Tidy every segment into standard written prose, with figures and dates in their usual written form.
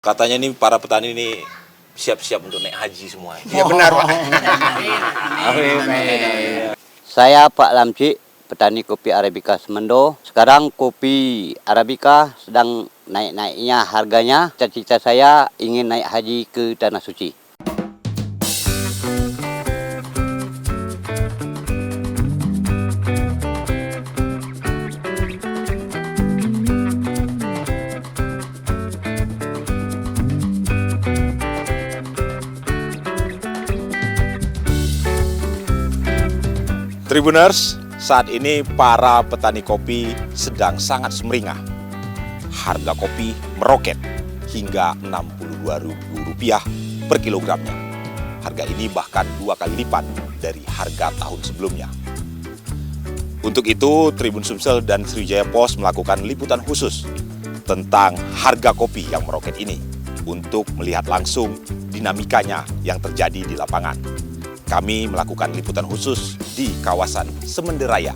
Katanya nih para petani ini siap-siap untuk naik haji semua. Ya benar, Pak. Amin. Saya Pak Lamci, petani kopi Arabica Semendo. Sekarang kopi Arabica sedang naik-naiknya harganya. Cita-cita saya ingin naik haji ke Tanah Suci. Tribuners, saat ini para petani kopi sedang sangat semeringah. Harga kopi meroket hingga Rp62.000 per kilogramnya. Harga ini bahkan 2 kali lipat dari harga tahun sebelumnya. Untuk itu, Tribun Sumsel dan Sriwijaya Pos melakukan liputan khusus tentang harga kopi yang meroket ini untuk melihat langsung dinamikanya yang terjadi di lapangan. Kami melakukan liputan khusus di kawasan Semende Raya,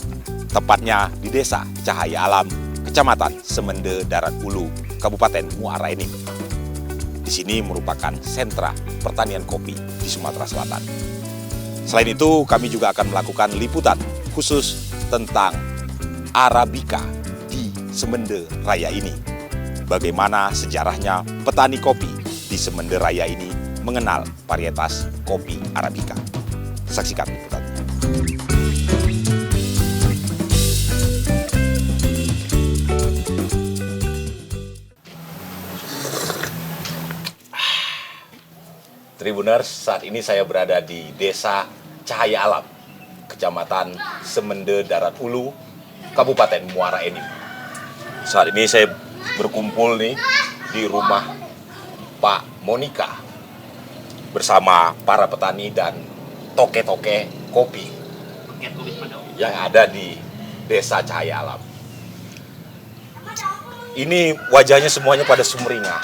tepatnya di Desa Cahaya Alam, Kecamatan Semende Darat Ulu, Kabupaten Muara Enim. Di sini merupakan sentra pertanian kopi di Sumatera Selatan. Selain itu, kami juga akan melakukan liputan khusus tentang Arabica di Semende Raya ini. Bagaimana sejarahnya petani kopi di Semende Raya ini mengenal varietas kopi Arabica. Saksikan liputannya. Tribuners, saat ini saya berada di Desa Cahaya Alam, Kecamatan Semende Darat Ulu, Kabupaten Muara Enim. Saat ini saya berkumpul nih di rumah Pak Monika bersama para petani dan toke-toke kopi yang ada di Desa Cahaya Alam. Ini wajahnya semuanya pada sumringah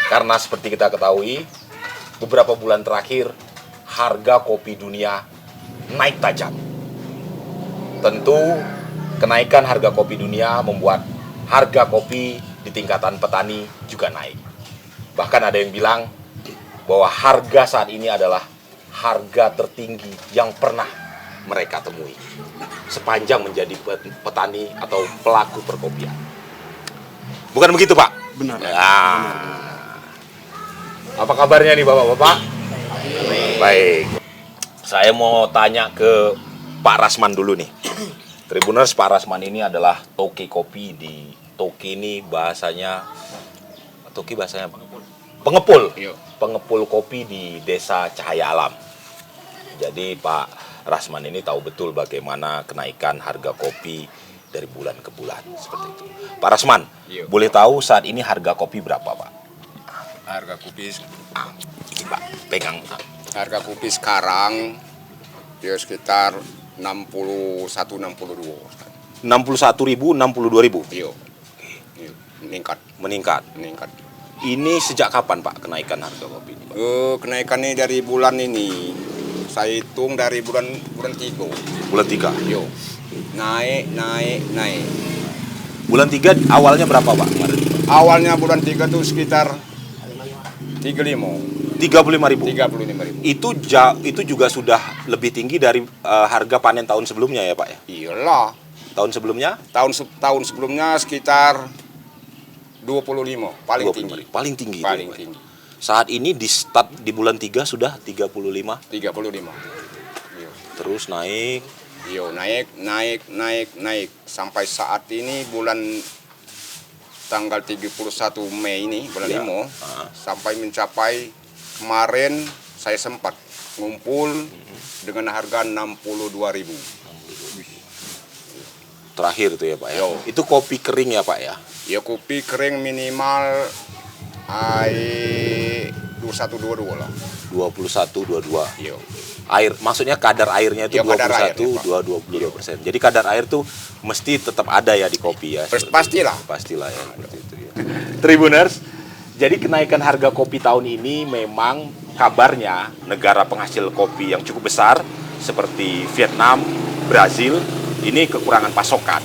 karena seperti kita ketahui beberapa bulan terakhir harga kopi dunia naik tajam. Tentu kenaikan harga kopi dunia membuat harga kopi di tingkatan petani juga naik. Bahkan ada yang bilang bahwa harga saat ini adalah harga tertinggi yang pernah mereka temui sepanjang menjadi petani atau pelaku perkopian. Bukan begitu, Pak? Benar. Nah, apa kabarnya nih Bapak-Bapak? Baik. Saya mau tanya ke Pak Rasman dulu nih. Tribuners, Pak Rasman ini adalah toki kopi di toki ini bahasanya pengepul. Pengepul kopi di Desa Cahaya Alam. Jadi Pak Rasman ini tahu betul bagaimana kenaikan harga kopi dari bulan ke bulan seperti itu. Pak Rasman, boleh tahu saat ini harga kopi berapa, Pak? Harga kopi Pak, pegang. harga kopi sekarang ya sekitar 61-62. 61.000, 62.000. Iya. Meningkat. Meningkat. Ini sejak kapan, Pak, kenaikan harga kopi ini, Pak? Kenaikannya dari bulan ini. Saya hitung dari bulan 3. Bulan 3. Yo. Naik. Bulan 3 awalnya berapa, Pak? Awalnya bulan 3 tuh sekitar 35.000. 35.000. Itu juga sudah lebih tinggi dari harga panen tahun sebelumnya ya, Pak ya? Iyalah. Tahun sebelumnya? Tahun sebelumnya sekitar 25, paling 25. tinggi. Paling tinggi. Paling itu, tinggi. Saat ini di start di bulan 3 sudah 35. 35. Yo. Terus naik. Yo, naik sampai saat ini bulan tanggal 31 Mei ini, bulan Ya. 5 sampai mencapai kemarin saya sempat ngumpul dengan harga 62.000. Terakhir itu ya, Pak ya. Yo. Itu kopi kering ya, Pak ya? Ya kopi kering minimal air 21-22 lah. 21-22. Yo. Air, maksudnya kadar airnya itu Ya, kadar air, 22%. Jadi kadar air tuh mesti tetap ada ya di kopi ya. Pastilah. Pastilah ya, seperti itu ya. Tribuners, jadi kenaikan harga kopi tahun ini memang kabarnya negara penghasil kopi yang cukup besar seperti Vietnam, Brazil ini kekurangan pasokan.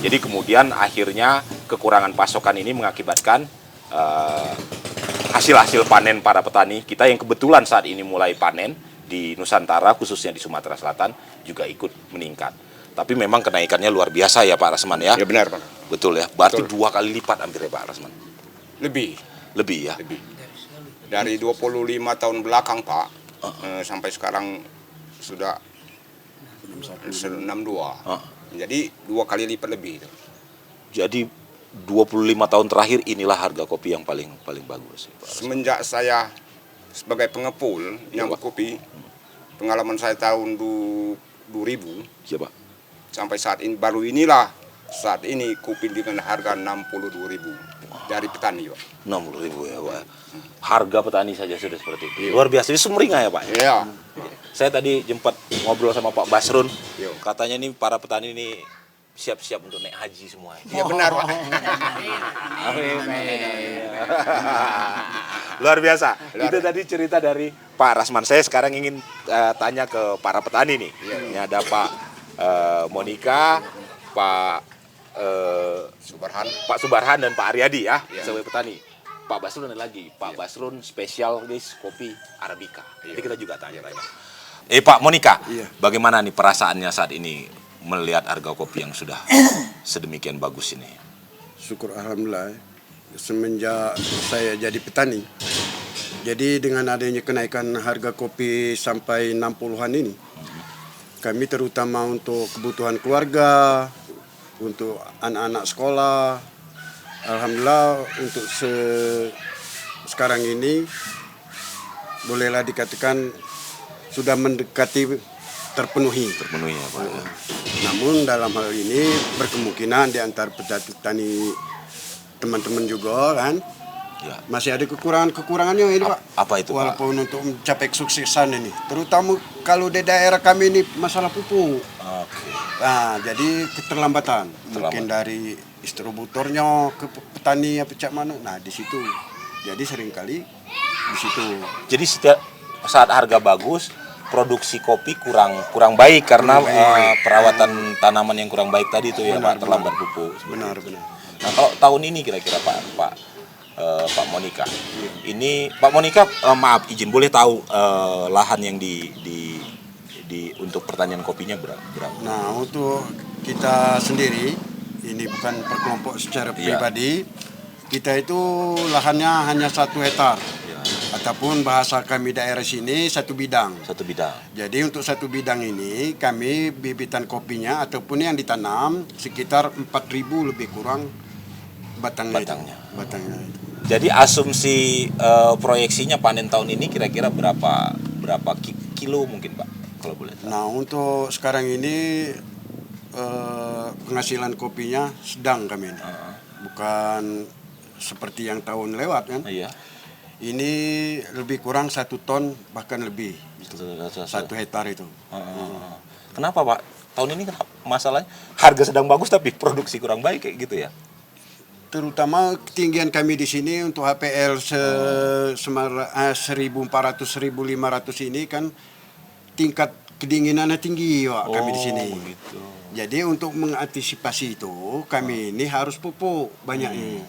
Jadi kemudian akhirnya kekurangan pasokan ini mengakibatkan hasil-hasil panen para petani kita yang kebetulan saat ini mulai panen di Nusantara, khususnya di Sumatera Selatan, juga ikut meningkat. Tapi memang kenaikannya luar biasa ya Pak Rasman ya? Ya benar, Pak. Betul ya, berarti Betul. 2 kali lipat hampir ya Pak Rasman? Lebih. Lebih ya? Lebih. Dari 25 tahun belakang, Pak, sampai sekarang sudah 62. Jadi 2 kali lipat lebih. Jadi 25 tahun terakhir inilah harga kopi yang paling bagus. Pak Rasman. Semenjak saya sebagai pengepul yang Pak. kopi, pengalaman saya tahun 2000 Ya Pak. sampai saat ini, baru inilah saat ini kopi dengan harga 62.000 dari petani, Pak. 60.000 ya Pak. Harga petani saja sudah seperti itu. Luar biasa, ini sumringah ya Pak? Iya. Saya tadi jempat ngobrol sama Pak Basrun. Iya. Katanya nih para petani ini siap-siap untuk naik haji semua. Iya benar, Pak. Luar biasa. Itu tadi cerita dari Pak Rasman. Saya sekarang ingin tanya ke para petani nih. Ini ada Pak Monika, Pak Subarhan dan Pak Aryadi ya, sebagai petani. Pak Basrun ada lagi, Pak Basrun spesialis kopi Arabica. Jadi kita juga tanya. Pak Monika, bagaimana nih perasaannya saat ini melihat harga kopi yang sudah sedemikian bagus ini? Syukur alhamdulillah semenjak saya jadi petani. Jadi dengan adanya kenaikan harga kopi sampai 60-an ini, kami terutama untuk kebutuhan keluarga, untuk anak-anak sekolah, alhamdulillah untuk sekarang ini bolehlah dikatakan sudah mendekati terpenuhi. Terpenuhi ya Pak. Ya. Namun dalam hal ini berkemungkinan di antara petani teman-teman juga kan Ya. masih ada kekurangannya ini Pak. Apa itu Pak? Walaupun untuk mencapai kesuksesan ini, terutama kalau di daerah kami ini masalah pupuk. Oke. Nah, jadi keterlambatan mungkin dari distributornya ke petani apa cak mana. Nah, di situ. Jadi seringkali di situ. Jadi setiap saat harga bagus, produksi kopi kurang baik karena perawatan tanaman yang kurang baik tadi itu ya Pak, terlambat pupuk. Benar. Nah, kalau tahun ini kira-kira Pak Monika. Ini Pak Monika, maaf izin boleh tahu lahan yang di untuk pertanian kopinya berapa? Nah, untuk kita sendiri ini bukan per kelompok secara pribadi. Kita itu lahannya hanya 1 hektar. Ataupun bahasa kami daerah sini 1 bidang. 1 bidang. Jadi untuk 1 bidang ini kami bibitan kopinya ataupun yang ditanam sekitar 4.000 lebih kurang batangnya. Batangnya itu. Jadi asumsi proyeksinya panen tahun ini kira-kira berapa kilo mungkin Pak kalau boleh tahu? Nah, untuk sekarang ini penghasilan kopinya sedang kami ini. Bukan seperti yang tahun lewat kan. Iya. Ini lebih kurang 1 ton bahkan lebih. 1 hektar itu. Kenapa Pak? Tahun ini kenapa masalahnya? Harga sedang bagus tapi produksi kurang baik kayak gitu ya? Terutama ketinggian kami di sini untuk HPL 1.400-1.500 ini kan tingkat kedinginannya tinggi Pak, kami di sini. Begitu. Jadi untuk mengantisipasi itu kami ini harus pupuk banyaknya.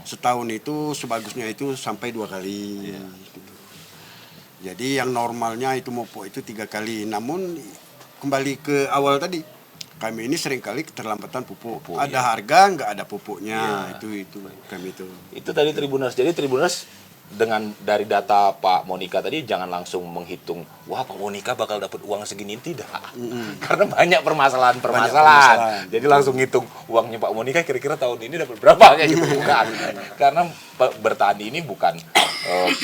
Setahun itu sebagusnya itu sampai 2 kali. Jadi yang normalnya itu pupuk itu 3 kali. Namun kembali ke awal tadi, kami ini seringkali keterlambatan pupuk. Ada harga nggak ada pupuknya. Itu kami itu. Itu tadi Tribuners. Jadi Tribuners dengan dari data Pak Monika tadi jangan langsung menghitung wah Pak Monika bakal dapat uang segini, tidak. Karena banyak permasalahan. Jadi langsung ngitung uangnya Pak Monika kira-kira tahun ini dapat berapa kayak gitu bukan. Karena bertani ini bukan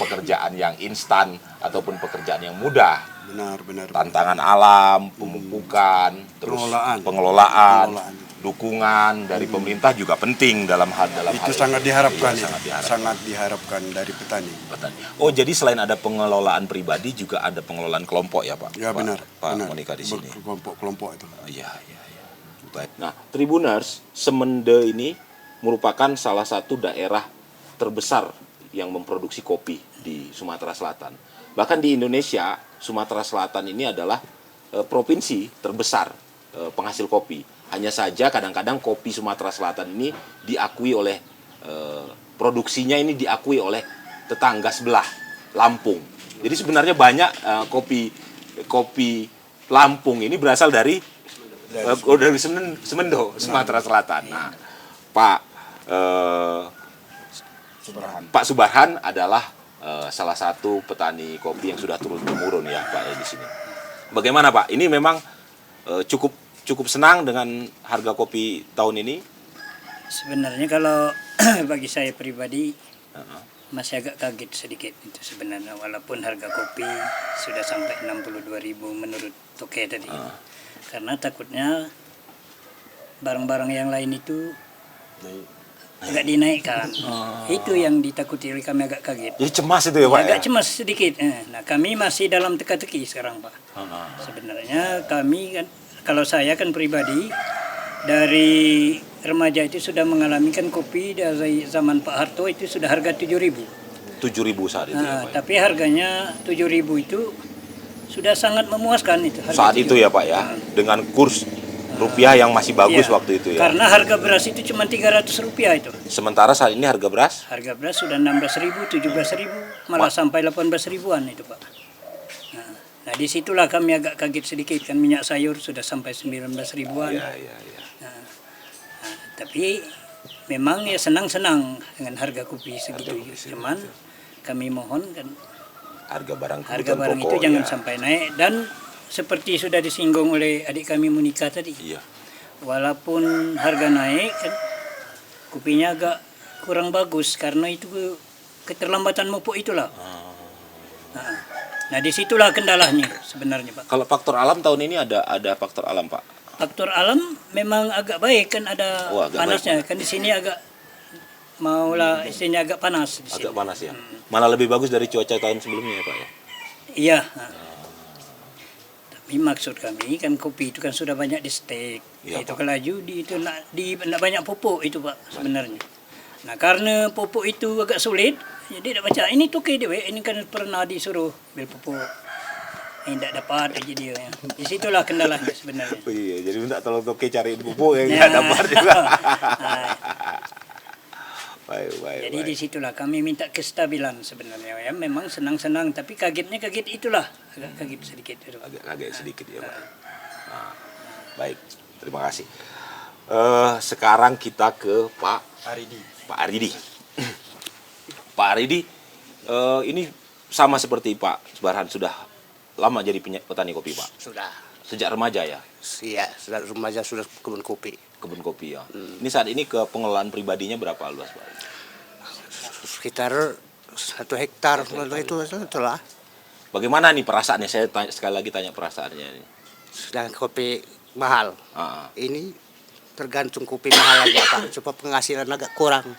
pekerjaan yang instan ataupun pekerjaan yang mudah. Benar. Tantangan alam, pemupukan, terus pengelolaan, dukungan dari pemerintah juga penting dalam hal itu hal sangat diharapkan. Iya, sangat diharapkan dari petani. Oh, jadi selain ada pengelolaan pribadi juga ada pengelolaan kelompok ya Pak? Ya benar. Pak Monika di sini. Kelompok itu. Iya. Baik. Nah, Tribuners, Semende ini merupakan salah satu daerah terbesar yang memproduksi kopi di Sumatera Selatan. Bahkan di Indonesia, Sumatera Selatan ini adalah provinsi terbesar penghasil kopi. Hanya saja kadang-kadang kopi Sumatera Selatan ini diakui oleh produksinya ini diakui oleh tetangga sebelah, Lampung. Jadi sebenarnya banyak kopi Lampung ini berasal dari Semendo, Sumatera Selatan. Nah, Pak Subarhan adalah salah satu petani kopi yang sudah turun temurun ya Pak ya di sini. Bagaimana Pak? Ini memang cukup senang dengan harga kopi tahun ini? Sebenarnya kalau bagi saya pribadi masih agak kaget sedikit itu sebenarnya, walaupun harga kopi sudah sampai 62.000 menurut Toke tadi. Karena takutnya barang-barang yang lain itu agak dinaikkan. Itu yang ditakuti oleh kami, agak kaget. Jadi cemas itu ya Pak? Agak cemas sedikit. Nah, kami masih dalam teka-teki sekarang Pak. Sebenarnya kami kan, kalau saya kan pribadi dari remaja itu sudah mengalami kan kopi dari zaman Pak Harto itu sudah harga 7.000. 7.000 saat itu ya Pak? Tapi harganya 7.000 itu sudah sangat memuaskan itu. Saat itu ya Pak ya, dengan kurs rupiah yang masih bagus waktu itu ya. Karena harga beras itu cuma 300 rupiah itu. Sementara saat ini harga beras? Harga beras sudah 16.000, 17.000, malah sampai 18 ribuan itu Pak. Nah disitulah kami agak kaget sedikit, kan minyak sayur sudah sampai 19 ribuan. Iya. Nah, tapi memang ya senang-senang dengan harga kopi segitu. Cuman kami mohon kan Harga barang itu jangan sampai naik. Dan seperti sudah disinggung oleh adik kami Monika tadi, walaupun harga naik kan kopinya agak kurang bagus karena itu keterlambatan pupuk itulah. Nah disitulah kendalanya sebenarnya Pak. Kalau faktor alam tahun ini ada faktor alam Pak? Faktor alam memang agak baik kan, ada panasnya kan di sini agak maulah istilahnya agak panas di sini. Agak panas ya. Malah lebih bagus dari cuaca tahun sebelumnya ya Pak ya. Iya. Tapi maksud kami kan kopi itu kan sudah banyak di stek. Itu kelaju itu nak banyak pupuk itu Pak sebenarnya. Nah karena pupuk itu agak sulit, jadi tidak baca ini tuh dewe, ini kan pernah disuruh beli pupuk. Tidak dapat aja dia. Di situlah kendalanya sebenarnya. Oh iya, jadi minta tolong Toke cariin pupuk yang nggak dapat juga. Baik. Jadi disitulah kami minta kestabilan sebenarnya ya. Memang senang-senang, tapi kagetnya kaget itulah, agak kaget sedikit. Agak kaget sedikit ya Pak. Nah, baik, terima kasih. Sekarang kita ke Pak Aridi. Pak Aridi, ini sama seperti Pak Subarhan, sudah lama jadi petani kopi Pak? Sudah. Sejak remaja ya? Iya, sejak remaja sudah kebun kopi. Kebun kopi ya. Ini saat ini ke pengelolaan pribadinya berapa luas Pak? Sekitar 1 hektar itu lah. Bagaimana nih perasaannya? Saya sekali lagi tanya perasaannya ini. Sedang kopi mahal. Ini tergantung kopi mahal aja Pak. Coba penghasilan agak kurang.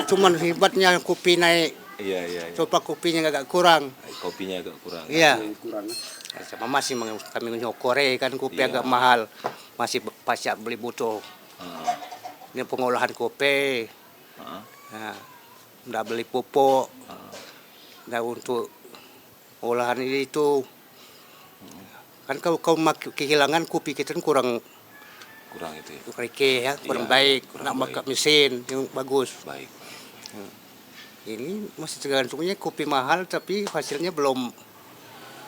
Cuman hebatnya kopi naik. Iya. Coba kopinya agak kurang. Kopinya agak kurang. Iya. Sama masih kami menyokore kan kopi agak mahal. Masih pasti beli butuh. Ini pengolahan kopi. Nah, nggak beli pupuk. Nah untuk olahan ini itu kan kau kehilangan kopi kita kan kurang itu ya. Kurang baik. Nak pakai mesin yang bagus. Baik. Ini masih tergantungnya kopi mahal tapi hasilnya belum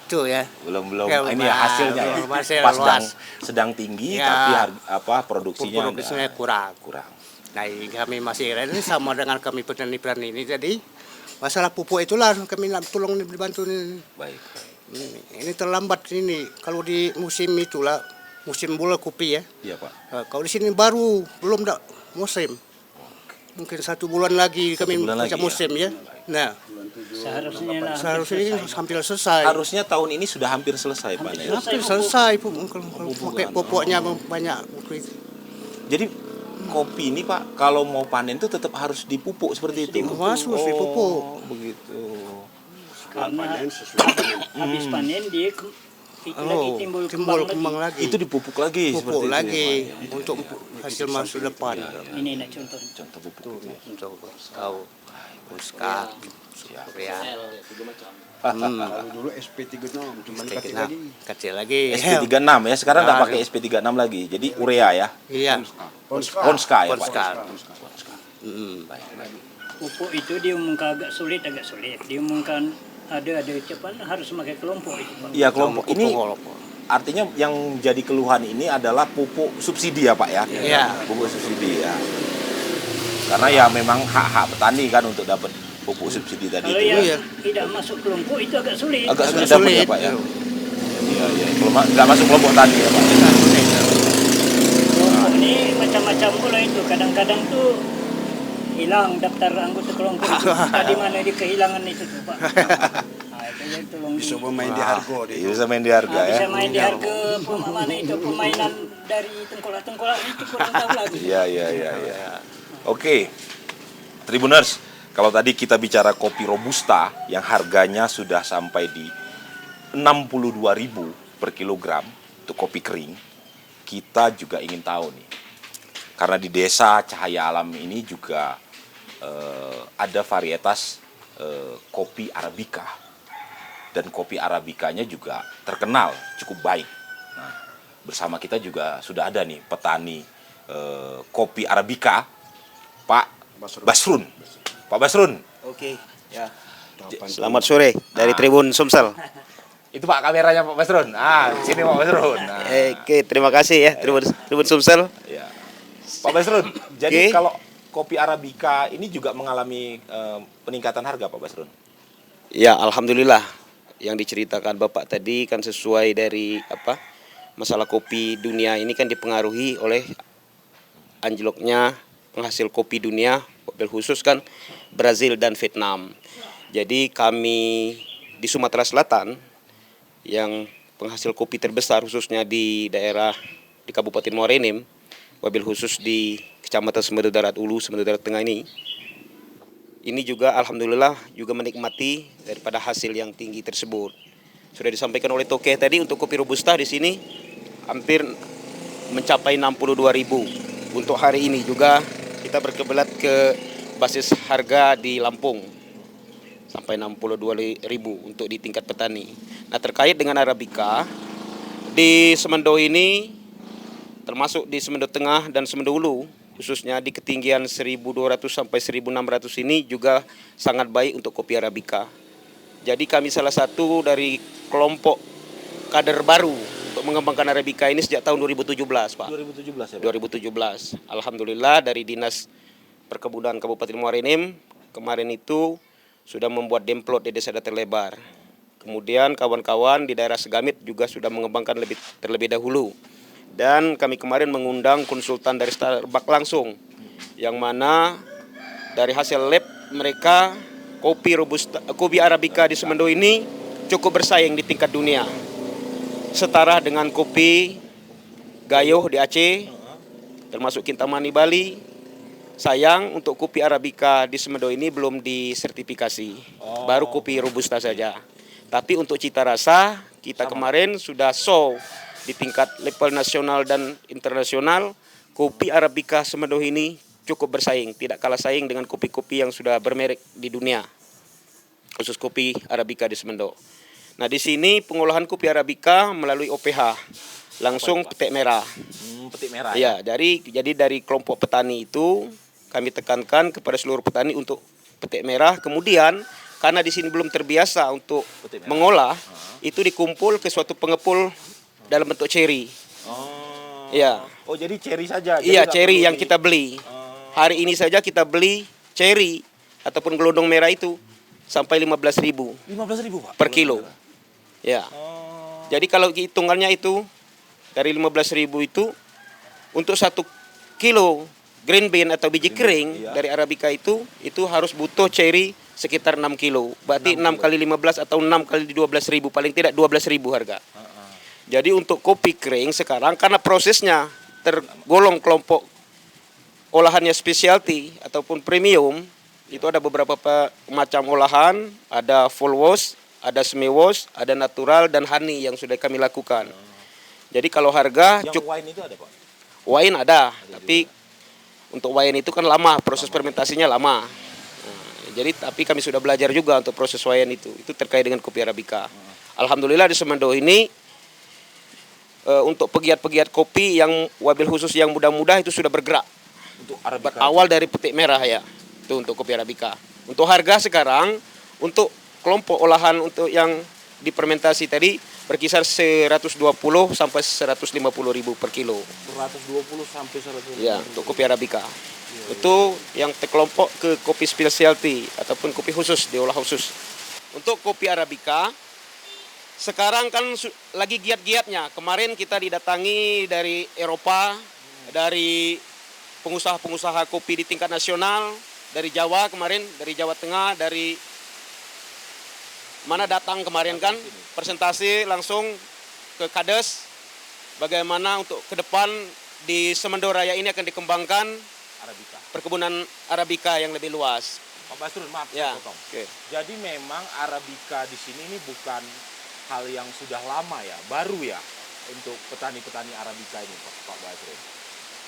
itu ya. Belum Ya, ini ya hasilnya ya. hasil Pas luas. sedang tinggi Ya. tapi produksinya kurang. Nah, kami masih ini sama dengan kami petani-petani ini. Jadi masalah pupuk itulah kami tolong dibantu ini. Baik. Ini terlambat ini. Kalau di musim itulah musim bola kopi ya. Iya Pak. Kalau di sini baru belum musim. Mungkin 1 bulan lagi kami baca musim ya. Nah, seharusnya hampir selesai. Harusnya tahun ini sudah hampir selesai Pak. Hampir selesai pakai pupuknya banyak. Jadi kopi ini Pak kalau mau panen itu tetap harus dipupuk seperti itu. Harus dipupuk. Begitu. Karena habis panen dia lagi timbul kembang lagi. Itu dipupuk lagi Pupuk seperti lagi itu ya, Pak. untuk hasil masa depan. Ini contoh. Contoh pupuk. Untuk tahu Puska, ya. Kalau dulu SP36 cuman Kecil lagi. SP36 ya, sekarang nggak pakai SP36 lagi. Jadi urea ya. Iya. Ponska ya Pak. Ponska. Baik. pupuk itu diumumkan agak sulit. Diumumkan ada cepat harus pakai kelompok itu, Pak. Iya, kelompok ini Kelompok. artinya yang jadi keluhan ini adalah pupuk subsidi ya Pak ya? Iya. Pupuk subsidi ya. Karena ya memang hak-hak petani kan untuk dapat pupuk subsidi tadi Kalau itu. yang tidak masuk kelompok itu agak sulit. Agak sulit dapat ya Pak ya? Iya, iya. Kalau nggak masuk kelompok tani ya Pak? Kelompok ini macam-macam pula itu. Kadang-kadang tuh hilang daftar anggota kelompok itu. Tadi mana dia kehilangan itu tuh, Pak. Nah, itu yang tolong Bisa bermain di harga dia. Iya, bisa main di harga ya? bisa main di harga mana itu permainan dari tengkolak-tengkolak itu kurang tahu lagi. Iya, iya, iya, iya. Oke, Tribuners, kalau tadi kita bicara kopi Robusta yang harganya sudah sampai di 62.000 per kilogram untuk kopi kering, kita juga ingin tahu nih, karena di desa Cahaya Alam ini juga ada varietas kopi Arabica, dan kopi Arabicanya juga terkenal cukup baik. Nah, bersama kita juga sudah ada nih petani kopi Arabica, Pak Basrun. Pak Basrun. Oke, ya. Selamat sore dari Tribun Sumsel. Itu Pak kameranya Pak Basrun. Sini Pak Basrun. Nah, Oke, terima kasih ya Tribun Sumsel. ya. Pak Basrun, jadi Oke. kalau kopi Arabica ini juga mengalami peningkatan harga Pak Basrun? Ya, alhamdulillah. Yang diceritakan Bapak tadi kan sesuai dari masalah kopi dunia ini kan dipengaruhi oleh anjloknya penghasil kopi dunia, mobil khusus kan Brazil dan Vietnam. Jadi kami di Sumatera Selatan yang penghasil kopi terbesar khususnya di daerah di Kabupaten Muara Enim, wabil khusus di Kecamatan Semedo Darat Ulu, Semedo Darat Tengah ini juga alhamdulillah juga menikmati daripada hasil yang tinggi tersebut. Sudah disampaikan oleh Toke tadi untuk kopi Robusta di sini hampir mencapai 62.000. Untuk hari ini juga kita berkebelat ke basis harga di Lampung sampai 62.000 untuk di tingkat petani. Nah, terkait dengan Arabica di Semendo ini termasuk di Semendo Tengah dan Semendo Hulu khususnya di ketinggian 1.200 sampai 1.600 ini juga sangat baik untuk kopi Arabica. Jadi kami salah satu dari kelompok kader baru untuk mengembangkan Arabica ini sejak tahun 2017, Pak. 2017 ya Pak? 2017. Alhamdulillah dari Dinas Perkebunan Kabupaten Muara Enim kemarin itu sudah membuat demplot di Desa Datar Lebar. Kemudian kawan-kawan di daerah Segamit juga sudah mengembangkan terlebih dahulu. Dan kami kemarin mengundang konsultan dari Starbucks langsung, yang mana dari hasil lab mereka kopi Arabica di Semendo ini cukup bersaing di tingkat dunia, setara dengan kopi Gayo di Aceh, termasuk Kintamani Bali. Sayang untuk kopi Arabica di Semendo ini belum disertifikasi, baru kopi Robusta saja. Tapi untuk cita rasa kita kemarin sudah show di tingkat level nasional dan internasional, kopi Arabica Semendo ini cukup bersaing, tidak kalah saing dengan kopi-kopi yang sudah bermerek di dunia, khusus kopi Arabica di Semendo. Nah, di sini pengolahan kopi Arabica melalui OPH, langsung petik merah. Petik merah. Ya, jadi dari kelompok petani itu kami tekankan kepada seluruh petani untuk petik merah. Kemudian karena di sini belum terbiasa untuk mengolah, itu dikumpul ke suatu pengepul dalam bentuk cherry. Ya. Oh, jadi cherry saja. Iya, cherry yang kita beli. Hari ini saja kita beli cherry ataupun gelondong merah itu sampai 15.000 15.000 Pak per kilo. Ya. Jadi kalau hitungannya itu dari 15.000 itu untuk 1 kilo green bean atau biji kering dari Arabica itu harus butuh cherry sekitar 6 kilo. Berarti 6 kali 15 atau 6 kali 12.000, paling tidak 12.000 harga. Jadi untuk kopi kering sekarang karena prosesnya tergolong kelompok olahannya specialty ataupun premium, itu ada beberapa macam olahan, ada full wash, ada semi wash, ada natural dan honey yang sudah kami lakukan. Jadi kalau harga Yang wine itu ada Pak? wine ada, tapi untuk wine itu kan lama, proses fermentasinya lama. Jadi tapi kami sudah belajar juga untuk proses wine itu terkait dengan kopi Arabica. Alhamdulillah di Semendo ini untuk pegiat-pegiat kopi yang wabil khusus yang muda-muda itu sudah bergerak. Untuk Arabica. Berawal dari petik merah ya. Itu untuk kopi Arabica. Untuk harga sekarang, untuk kelompok olahan untuk yang difermentasi tadi berkisar 120 sampai 150 ribu per kilo. 120 sampai 150. Ya, untuk kopi Arabica. Itu yang terkelompok ke kopi specialty ataupun kopi khusus, diolah khusus. Untuk kopi Arabica, sekarang kan lagi giat-giatnya. Kemarin kita didatangi dari Eropa, dari pengusaha-pengusaha kopi di tingkat nasional, dari Jawa kemarin, dari Jawa Tengah, dari mana datang kemarin kan, presentasi langsung ke Kades, bagaimana untuk ke depan di Semendo Raya ini akan dikembangkan Arabica. perkebunan Arabica yang lebih luas. Pak Basrun, maaf Ya, saya potong. oke. Jadi memang Arabica di sini ini bukan hal yang sudah lama ya, baru ya untuk petani-petani Arabica ini, Pak Basrun.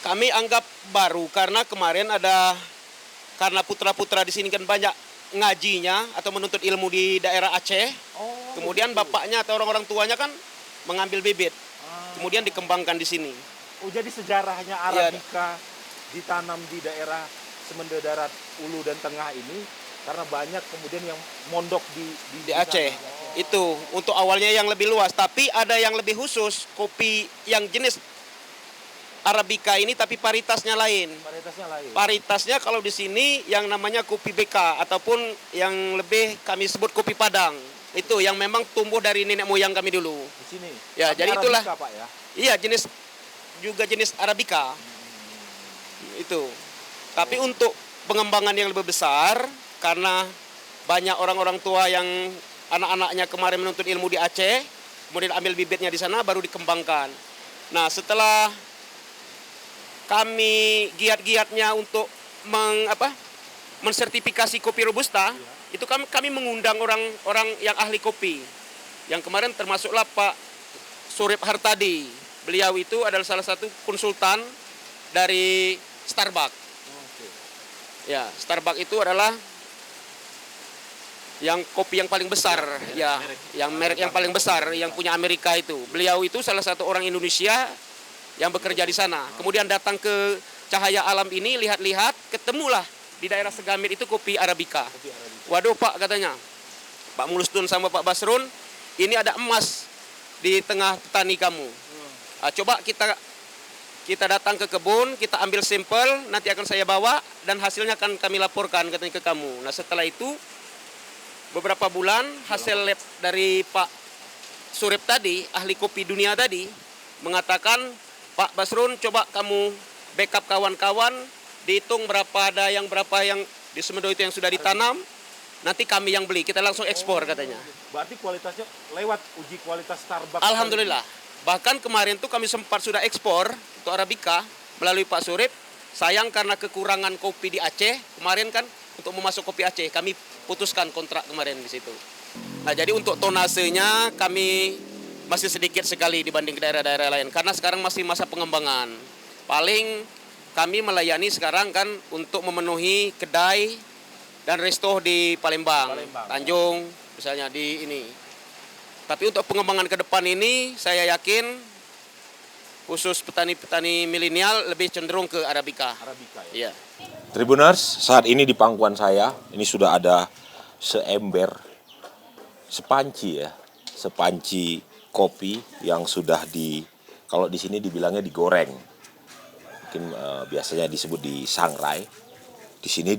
Kami anggap baru karena kemarin karena putra-putra di sini kan banyak ngajinya atau menuntut ilmu di daerah Aceh. Kemudian bapaknya atau orang-orang tuanya kan mengambil bibit. Kemudian dikembangkan di sini. Oh, jadi sejarahnya Arabica ditanam di daerah Semendo Darat Ulu dan Tengah ini karena banyak kemudian yang mondok Di Aceh. Itu untuk awalnya yang lebih luas, tapi ada yang lebih khusus, kopi yang jenis Arabica ini tapi paritasnya lain. Varietasnya lain. Paritasnya kalau di sini yang namanya kopi BK ataupun yang lebih kami sebut kopi Padang. Itu yang memang tumbuh dari nenek moyang kami dulu. Di sini. Ya, Tapi jadi itulah. Arabica, Pak ya. Iya, jenis Arabica. Itu. Tapi untuk pengembangan yang lebih besar karena banyak orang-orang tua yang anak-anaknya kemarin menuntut ilmu di Aceh, kemudian ambil bibitnya di sana baru dikembangkan. Nah, setelah kami giat-giatnya untuk mensertifikasi kopi Robusta, itu kami mengundang orang-orang yang ahli kopi. Yang kemarin termasuklah Pak Surip Hartadi. Beliau itu adalah salah satu konsultan dari Starbucks. Ya, Starbucks itu adalah yang kopi yang paling besar, ya, yang merek yang paling besar yang punya Amerika itu. Beliau itu salah satu orang Indonesia yang bekerja di sana. Kemudian datang ke Cahaya Alam ini, lihat-lihat, ketemulah di daerah Segamit itu kopi Arabica. Waduh Pak, katanya, Pak Mulustun sama Pak Basrun, ini ada emas di tengah petani kamu. Nah, coba kita datang ke kebun, kita ambil sampel, nanti akan saya bawa dan hasilnya akan kami laporkan katanya ke kamu. Nah, setelah itu beberapa bulan hasil lab dari Pak Surip tadi, ahli kopi dunia tadi, mengatakan, Pak Basrun, coba kamu backup kawan-kawan, dihitung berapa yang di Semendo itu yang sudah ditanam, nanti kami yang beli, kita langsung ekspor katanya. Berarti kualitasnya lewat uji kualitas Starbucks. Alhamdulillah. Bahkan kemarin tuh kami sempat sudah ekspor untuk Arabica melalui Pak Surip. Sayang karena kekurangan kopi di Aceh, kemarin kan untuk memasuk kopi Aceh, kami putuskan kontrak kemarin di situ. Nah, jadi untuk tonasenya kami masih sedikit sekali dibanding daerah-daerah lain karena sekarang masih masa pengembangan. Paling kami melayani sekarang kan untuk memenuhi kedai dan resto di Palembang, Tanjung misalnya di ini. Tapi untuk pengembangan ke depan ini saya yakin khusus petani-petani milenial lebih cenderung ke Arabica. Arabica ya. Iya. Tribuners, saat ini di pangkuan saya, ini sudah ada sepanci kopi yang sudah kalau di sini dibilangnya digoreng. Mungkin biasanya disebut disangrai. Di sini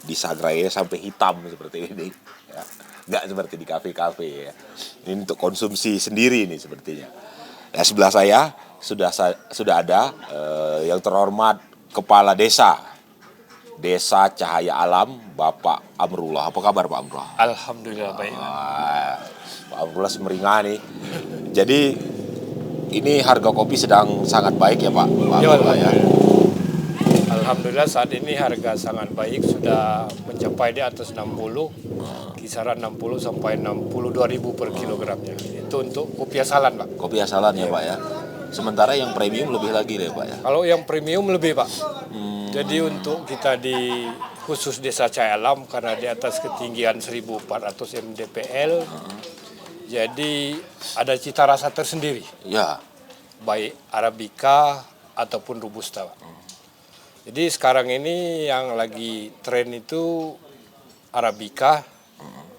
disangrainya sampai hitam seperti ini. Ya. Nggak seperti di kafe-kafe ya. Ini untuk konsumsi sendiri nih sepertinya. Nah, sebelah saya sudah ada yang terhormat Kepala Desa Cahaya Alam, Bapak Amrullah. Apa kabar Pak Amrullah? Alhamdulillah baik. Pak Amrullah semeringah nih. Jadi ini harga kopi sedang sangat baik ya Pak? Ya. Alhamdulillah saat ini harga sangat baik, sudah mencapai di atas 60, kisaran 60 sampai 62.000 per kilogramnya. Itu untuk kopi asalan Pak. Kopi asalan ya Pak ya. Sementara yang premium lebih lagi deh Pak ya. Kalau yang premium lebih Pak. Jadi untuk kita di khusus Desa Cahaya Alam karena di atas ketinggian 1400 mdpl, jadi ada cita rasa tersendiri. Ya. Baik Arabica ataupun Robusta Pak. Jadi sekarang ini yang lagi tren itu Arabica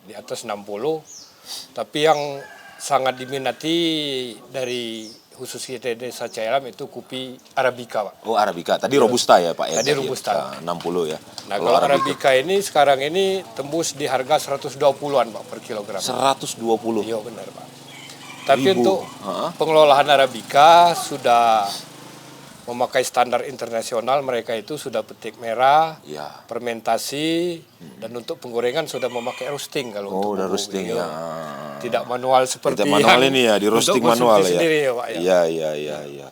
di atas 60. Tapi yang sangat diminati dari khusus kita desa Cayalam itu kopi Arabica, Pak. Oh, Arabica. Tadi Robusta ya, Pak ya. Tadi Robusta. 60 ya. Nah, kalau Arabica ini sekarang ini tembus di harga 120-an, Pak, per kilogram. 120. Iya, benar, Pak. Tapi Ribu. untuk pengelolaan Arabica sudah memakai standar internasional, mereka itu sudah petik merah, Ya. fermentasi, dan untuk penggorengan sudah memakai roasting kalau Oh, untuk udah bumbu. roasting Iya. ya. Tidak manual seperti Tidak manual yang ini ya, di roasting untuk konsumsi manual ya. sendiri ya, Pak, ya. Iya.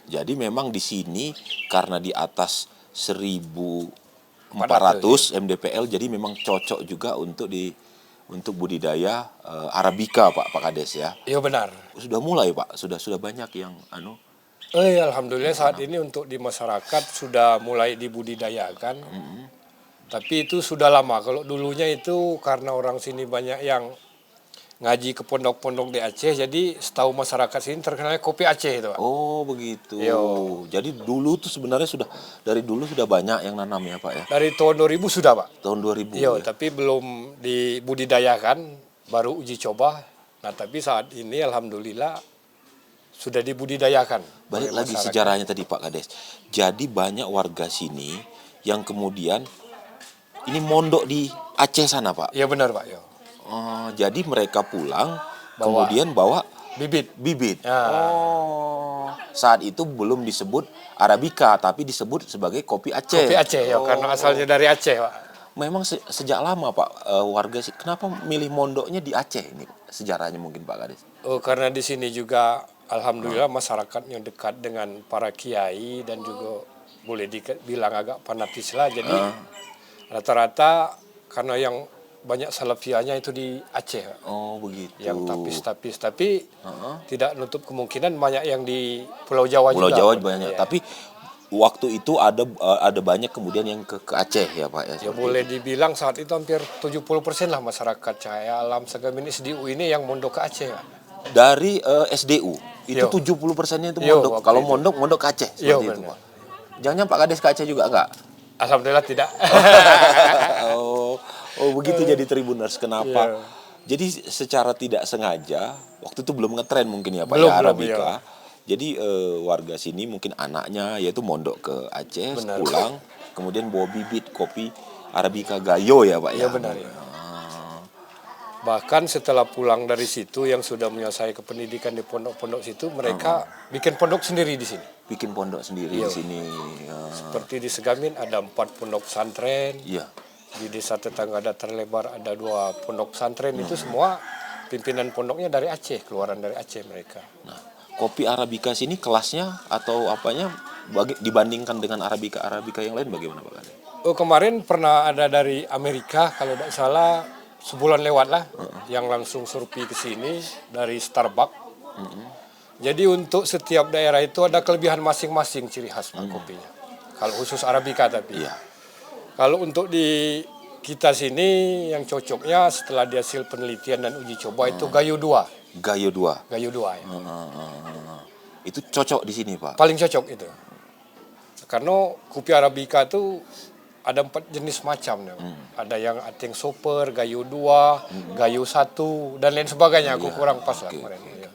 Jadi memang di sini karena di atas 1.400 mdpl, jadi memang cocok juga untuk budidaya Arabica, Pak Kades ya. Iya, benar. Sudah mulai, Pak. Sudah banyak yang Alhamdulillah saat ini untuk di masyarakat sudah mulai dibudidayakan. Tapi itu sudah lama. Kalau dulunya itu karena orang sini banyak yang ngaji ke pondok-pondok di Aceh, jadi setahu masyarakat sini terkenalnya kopi Aceh itu, Pak. Oh, begitu. Yo. Jadi dulu tuh sebenarnya dari dulu sudah banyak yang nanam ya, Pak ya. Dari tahun 2000 sudah, Pak. Tahun 2000 Iya, ya. tapi belum dibudidayakan, baru uji coba. Nah, tapi saat ini alhamdulillah sudah dibudidayakan. Balik oleh lagi masyarakat. sejarahnya tadi, Pak Kades. Jadi banyak warga sini yang kemudian ini mondok di Aceh sana, Pak. Iya, benar, Pak. Yo. Jadi mereka pulang Bawa. kemudian bawa Bibit. bibit. Saat itu belum disebut Arabica, tapi disebut sebagai kopi Aceh. Kopi Aceh ya, karena asalnya dari Aceh, Pak. Memang sejak lama, Pak, warga kenapa milih mondoknya di Aceh ini? Sejarahnya mungkin, Pak Kades. Oh, karena di sini juga alhamdulillah masyarakatnya dekat dengan para kiai dan juga boleh dibilang agak fanatis lah. Jadi rata-rata karena yang banyak salafianya itu di Aceh, Pak. Oh, begitu. Yang tapis-tapis, tapi tidak nutup kemungkinan banyak yang di Pulau Jawa Pulau juga. Jawa banyak, Ya. tapi waktu itu ada banyak kemudian yang ke Aceh ya, Pak ya. Ya seperti boleh itu. dibilang saat itu hampir 70% lah masyarakat Cahaya Alam Segamin SDU ini yang mondok ke Aceh, Pak. Dari SDU itu Yo. 70%-nya itu Yo, mondok. waktu Kalau itu. mondok ke Aceh Yo, seperti itu, benar. Pak. Jangan Pak Kades ke Aceh juga enggak? Alhamdulillah tidak. Oh, begitu jadi Tribuners. Kenapa? Iya. Jadi secara tidak sengaja waktu itu belum ngetren mungkin ya, Pak Belum, ya, belum, Arabica. iya. Jadi warga sini mungkin anaknya yaitu mondok ke Aceh, Benar. pulang kemudian bawa bibit kopi Arabica Gayo ya, Pak Iya, ya. benar, ya. Bahkan setelah pulang dari situ yang sudah menyelesaikan pendidikan di pondok-pondok situ, mereka bikin pondok sendiri di sini. Bikin pondok sendiri Iya. di sini. Seperti di Segamin ada 4 pondok pesantren. Iya. Di desa tetangga Datar Lebar ada 2 pondok pesantren. Itu semua pimpinan pondoknya dari Aceh, keluaran dari Aceh mereka. Nah, kopi Arabica sini kelasnya atau apanya dibandingkan dengan Arabica yang lain bagaimana, Pak Kades? Oh, kemarin pernah ada dari Amerika kalau tidak salah sebulan lewat lah yang langsung survei ke sini dari Starbucks. Jadi untuk setiap daerah itu ada kelebihan masing-masing ciri khas Pak kopinya. Kalau khusus Arabica tapi. Iya. Kalau untuk di kita sini yang cocoknya setelah di hasil penelitian dan uji coba itu Gayo 2. Gayo 2. Gayo 2 ya. Itu cocok di sini, Pak. Paling cocok itu. Karena kopi Arabica itu ada 4 jenis macam. Ada yang Ateng Super, Gayo 2, Gayo 1, dan lain sebagainya. Aku kurang pas lah kemarin. Ya.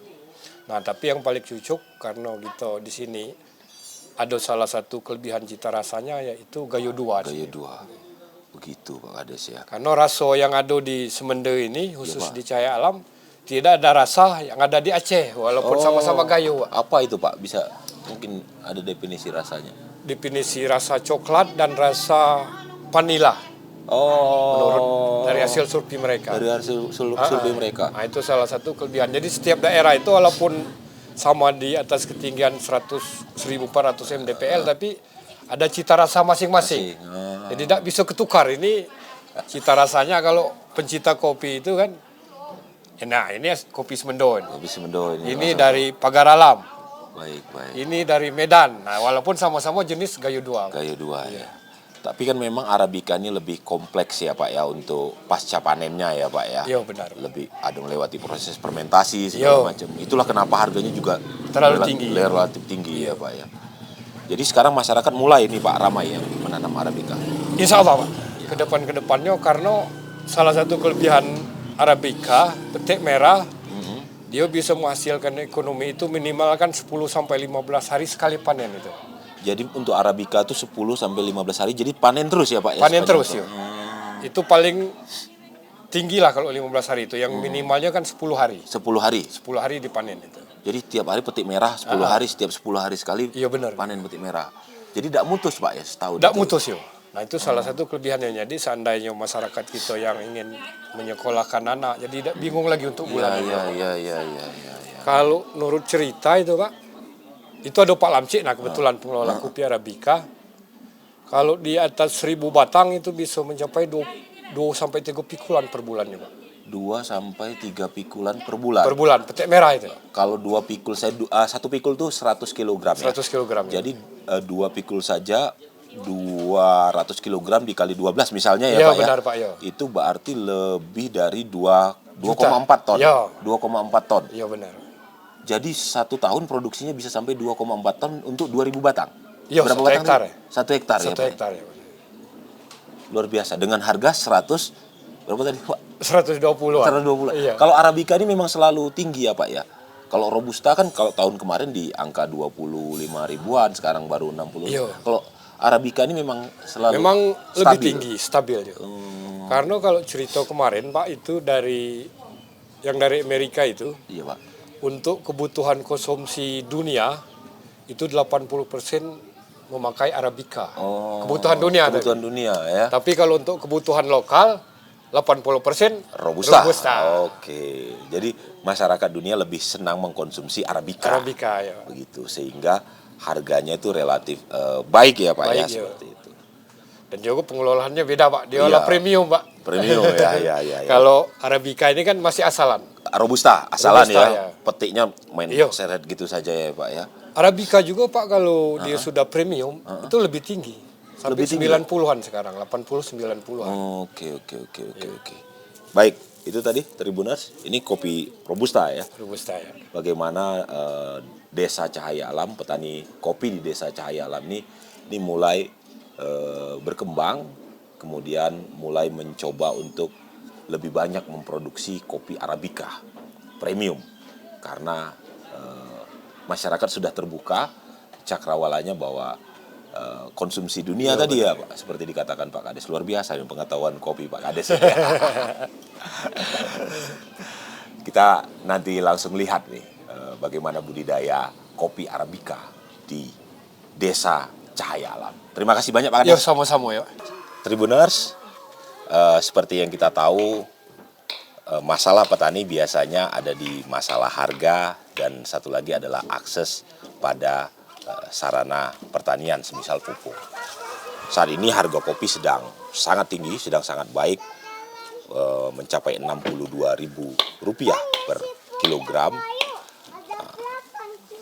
Nah, tapi yang paling cocok karena kita di sini ada salah satu kelebihan cita rasanya yaitu Gayo 2. Gayo 2. Begitu, Pak Kades ya. Karena rasa yang ada di Semende ini, khusus Pak. di Cahaya Alam, tidak ada rasa yang ada di Aceh, walaupun sama-sama Gayo, Pak. Apa itu, Pak? Bisa mungkin ada definisi rasanya. Definisi rasa coklat dan rasa vanila. Menurut dari hasil survei mereka. Dari hasil survei mereka. Nah, itu salah satu kelebihan. Jadi setiap daerah itu walaupun sama di atas ketinggian 1.400 mdpl, tapi ada cita rasa masing-masing. Jadi tidak bisa ketukar. Ini cita rasanya kalau pencinta kopi itu kan, nah ini kopi Semendo. Kopi Semendo Ini dari Pagar Alam. Baik. Ini dari Medan. Nah, walaupun sama-sama jenis Gayo 2. Gayo 2 ya. Tapi kan memang Arabica ini lebih kompleks ya, Pak ya, untuk pasca panennya ya, Pak ya. Iya, benar. Lebih ada melewati proses fermentasi segala macam. Itulah kenapa harganya juga Terlalu tinggi. relatif tinggi ya, Pak ya. Jadi sekarang masyarakat mulai nih Pak ramai yang menanam Arabica. Insya Allah Pak, kedepannya karena salah satu kelebihan Arabica, petik merah, dia bisa menghasilkan ekonomi itu minimal kan 10-15 hari sekali panen itu. Jadi untuk Arabica itu 10-15 hari, jadi panen terus ya Pak? Ya, Panen terus ya. Itu paling tinggi lah kalau 15 hari itu, yang minimalnya kan 10 hari. 10 hari? 10 hari dipanen itu. Jadi tiap hari petik merah 10 hari, setiap 10 hari sekali Iya benar. panen petik merah. Jadi tidak mutus Pak ya setahun? Tidak mutus ya. Nah itu salah satu kelebihannya. Jadi seandainya masyarakat kita yang ingin menyekolahkan anak, jadi tidak bingung lagi untuk bulan. Iya. Kalau menurut cerita itu Pak, itu ada Pak Lamcik, nah kebetulan pengelola kopi Arabica. Kalau di atas 1000 batang itu bisa mencapai 2 sampai 3 pikulan per bulannya Pak. 2 sampai 3 pikulan per bulan? Per bulan, petik merah itu. Kalau 2 pikul, satu pikul tuh 100 kg ya? 100 kg. Jadi 2 pikul saja 200 kg dikali 12 misalnya Ya, ya Pak benar, ya? Pak, ya. Itu berarti lebih dari 2,4 ton. Ya. 2,4 ton. Iya benar. Jadi 1 tahun produksinya bisa sampai 2,4 ton untuk 2000 batang. Iya, Berapa 1 batang? hektar ya. 1 hektar ya 1 Pak? hektar ya. Luar biasa. Dengan harga 100, berapa tadi Pak? 120-an. 120. Iya. Kalau Arabica ini memang selalu tinggi ya Pak ya. Kalau Robusta kan kalau tahun kemarin di angka 25 ribuan, sekarang baru 60. Iya. Kalau Arabica ini memang selalu Lebih stabil. tinggi, stabil ya. Karena kalau cerita kemarin Pak itu dari Amerika itu, Iya Pak. untuk kebutuhan konsumsi dunia itu 80% memakai Arabica. Kebutuhan dunia. Kebutuhan dunia ya. Tapi kalau untuk kebutuhan lokal 80% Robusta. Robusta. Oke. Jadi masyarakat dunia lebih senang mengkonsumsi Arabica. Arabica ya. Begitu, sehingga harganya itu relatif baik ya Pak ya, Baik, ya. seperti itu. Dan juga pengelolaannya beda Pak. Dia Iya. lah premium Pak. Premium ya. Kalau Arabica ini kan masih asalan. Robusta asalan Robusta, ya. ya. Petiknya main Iya. seret gitu saja ya Pak ya. Arabica juga Pak kalau dia sudah premium itu lebih tinggi. Sampai Lebih tinggi, 90-an sekarang, 80-90-an. Oke. Baik, itu tadi Tribuners. Ini kopi Robusta ya. Robusta ya. Bagaimana Desa Cahaya Alam, petani kopi di Desa Cahaya Alam ini mulai berkembang, kemudian mulai mencoba untuk lebih banyak memproduksi kopi Arabica premium karena masyarakat sudah terbuka cakrawalanya bahwa konsumsi dunia tadi ya Pak, seperti dikatakan Pak Kades, luar biasa yang pengetahuan kopi Pak Kades. Kita nanti langsung lihat nih bagaimana budidaya kopi Arabica di Desa Cahaya Alam. Terima kasih banyak Pak Ya Kades. sama-sama ya. Tribuners, seperti yang kita tahu, masalah petani biasanya ada di masalah harga dan satu lagi adalah akses pada sarana pertanian, semisal pupuk. Saat ini harga kopi sedang sangat tinggi, sedang sangat baik, mencapai Rp62.000 per kilogram.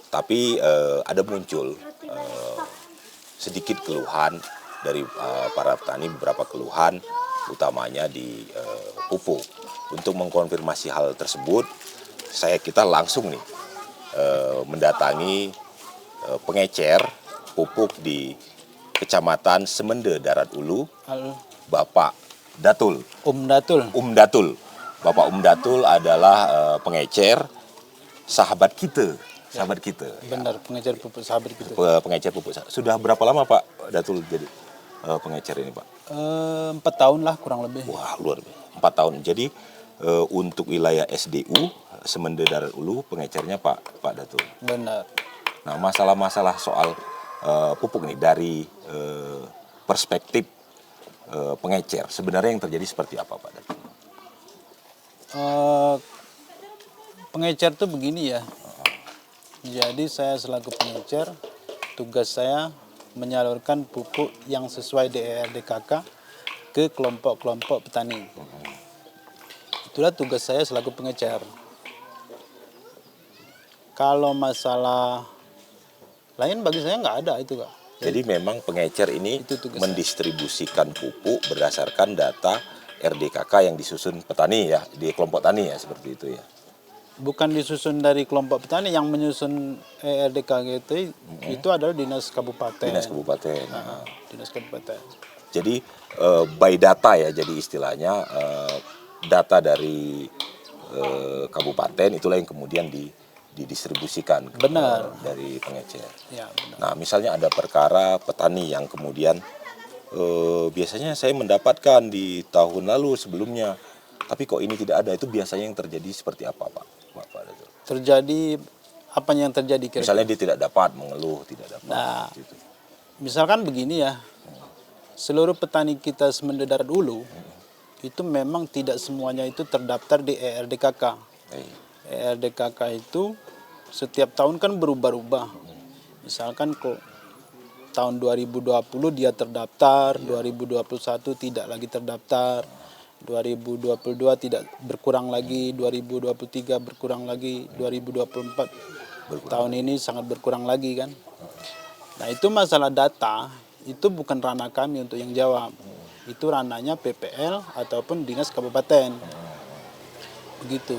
Tapi ada muncul sedikit keluhan dari para petani, beberapa keluhan utamanya di pupuk. Untuk mengkonfirmasi hal tersebut, kita langsung nih mendatangi pengecer pupuk di Kecamatan Semende Darat Ulu, Bapak Datul. Datul. Bapak Datul adalah pengecer sahabat kita. Benar, pengecer pupuk sahabat kita. Pengecer pupuk. Sudah berapa lama Pak Datul jadi pengecer ini Pak? 4 tahun lah kurang lebih. Wah, luar biasa. 4 tahun. Jadi untuk wilayah SDU Semende Darat Ulu pengecernya Pak Datul. Benar. Nah, masalah-masalah soal pupuk nih dari perspektif pengecer, sebenarnya yang terjadi seperti apa Pak Datul? Pengecer tuh begini ya. Jadi saya selaku pengecer, tugas saya menyalurkan pupuk yang sesuai DRDKK ke kelompok-kelompok petani. Itulah tugas saya selaku pengecer. Kalau masalah lain bagi saya nggak ada itu Kak. Jadi memang pengecer ini mendistribusikan pupuk berdasarkan data RDKK yang disusun petani ya, di kelompok tani ya, seperti itu ya. bukan disusun dari kelompok petani, yang menyusun ERDKG itu adalah dinas kabupaten. Dinas kabupaten. Dinas kabupaten. Jadi by data ya, jadi istilahnya data dari kabupaten itulah yang kemudian didistribusikan Benar. dari pengecer. Ya, benar. Nah, misalnya ada perkara petani yang kemudian biasanya saya mendapatkan di tahun lalu sebelumnya, tapi kok ini tidak ada, itu biasanya yang terjadi seperti apa, Pak? Terjadi apa yang terjadi kira-kira? Misalnya dia tidak dapat mengeluh, tidak dapat. Nah, gitu. misalkan begini ya, seluruh petani kita Semende Darat Ulu itu memang tidak semuanya itu terdaftar di ERDKK. ERDKK itu setiap tahun kan berubah-ubah. Misalkan kok tahun 2020 dia terdaftar, 2021 tidak lagi terdaftar, 2022 tidak berkurang lagi, 2023 berkurang lagi, 2024 tahun ini sangat berkurang lagi kan. Nah, itu masalah data itu bukan ranah kami untuk yang jawab. Itu ranahnya PPL ataupun dinas kabupaten. Begitu.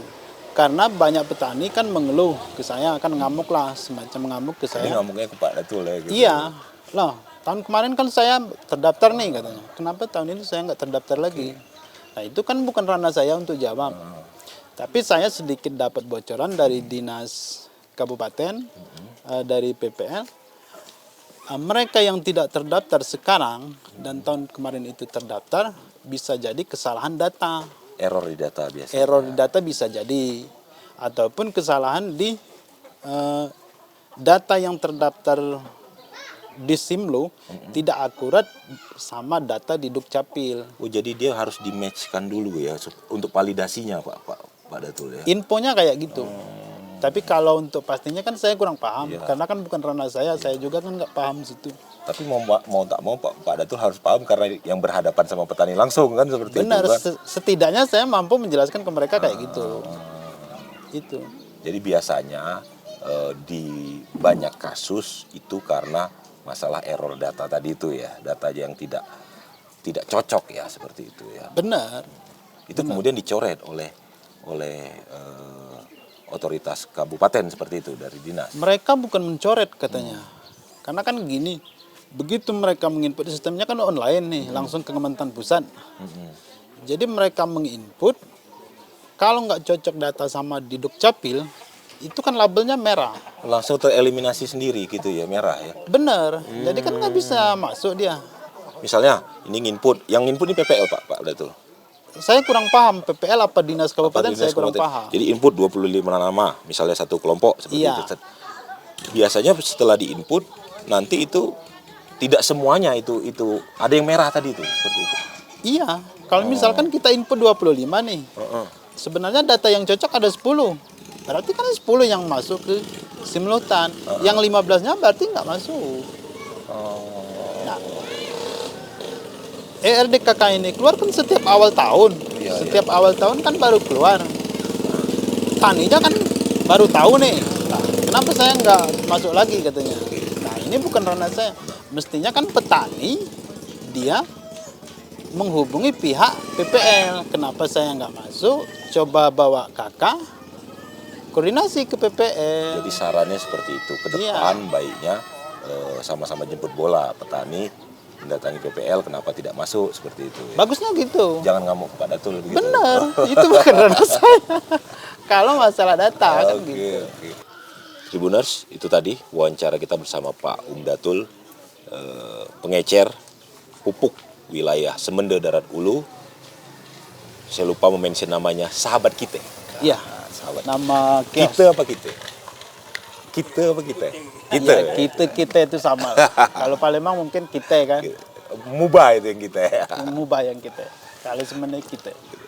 Karena banyak petani kan mengeluh ke saya, kan ngamuk lah, semacam ngamuk ke saya. Ini ngamuknya ke Pak Datul ya gitu. Iya. Loh, tahun kemarin kan saya terdaftar nih katanya. Kenapa tahun ini saya nggak terdaftar lagi? Nah, itu kan bukan ranah saya untuk jawab. Tapi saya sedikit dapat bocoran dari dinas kabupaten, dari PPL. Mereka yang tidak terdaftar sekarang dan tahun kemarin itu terdaftar, bisa jadi kesalahan data. Error di data biasanya. Error di data bisa jadi. Ataupun kesalahan di data yang terdaftar di Simlu tidak akurat sama data di Dukcapil. Oh, jadi dia harus di-match-kan dulu ya untuk validasinya Pak Datul ya. Infonya kayak gitu. Tapi kalau untuk pastinya kan saya kurang paham, karena kan bukan ranah saya juga kan nggak paham situ. Tapi mau tak mau Pak Datul harus paham karena yang berhadapan sama petani langsung kan seperti Benar, itu kan. setidaknya saya mampu menjelaskan ke mereka kayak gitu. Itu. Jadi biasanya di banyak kasus itu karena masalah error data tadi itu ya, data yang tidak cocok ya seperti itu ya. Benar. Itu kemudian dicoret oleh otoritas kabupaten seperti itu dari dinas. Mereka bukan mencoret katanya. Karena kan gini, begitu mereka menginput sistemnya kan online nih, langsung ke Kementerian Pusat. Jadi mereka menginput, kalau nggak cocok data sama di Dukcapil, itu kan labelnya merah. Langsung tereliminasi sendiri gitu ya, merah ya. Bener, jadi kan nggak bisa masuk dia. Misalnya ini yang input ini PPL Pak Datul. Saya kurang paham PPL apa dinas kabupaten, Dinas saya kurang kabupaten. paham. Jadi input 25 nama, misalnya satu kelompok seperti Iya. itu. Biasanya setelah diinput nanti itu tidak semuanya itu ada yang merah tadi itu seperti itu. Iya, kalau misalkan kita input 25 nih, sebenarnya data yang cocok ada 10. Berarti kan 10 yang masuk ke Simlutan. Yang 15-nya berarti nggak masuk. Nah, ERDKK ini keluar kan setiap awal tahun. Setiap awal tahun kan baru keluar. Taninya kan baru tahu nih. Nah, kenapa saya nggak masuk lagi katanya. Nah, ini bukan ranah saya. Mestinya kan petani, dia menghubungi pihak PPL. Kenapa saya nggak masuk? Coba bawa kakak, koordinasi ke PPL. Jadi sarannya seperti itu. Ke depan baiknya sama-sama jemput bola petani mendatangi PPL, kenapa tidak masuk seperti itu ya. Bagusnya gitu. Jangan ngamuk Pak Datul begitu. Benar, itu bukan ranah saya. Kalau masalah data kan gitu. Oke. Tribuners, itu tadi wawancara kita bersama Pak Datul, pengecer pupuk wilayah Semende Darat Ulu. Saya lupa memention namanya, sahabat kita. Iya. Sahabat. Nama kios. Kita apa kita? Kita apa kita? Kita. Ya, kita itu sama. Kalau Palembang mungkin kita kan. Mubah itu yang kita. Mubah yang kita. Kalau sebenarnya kita.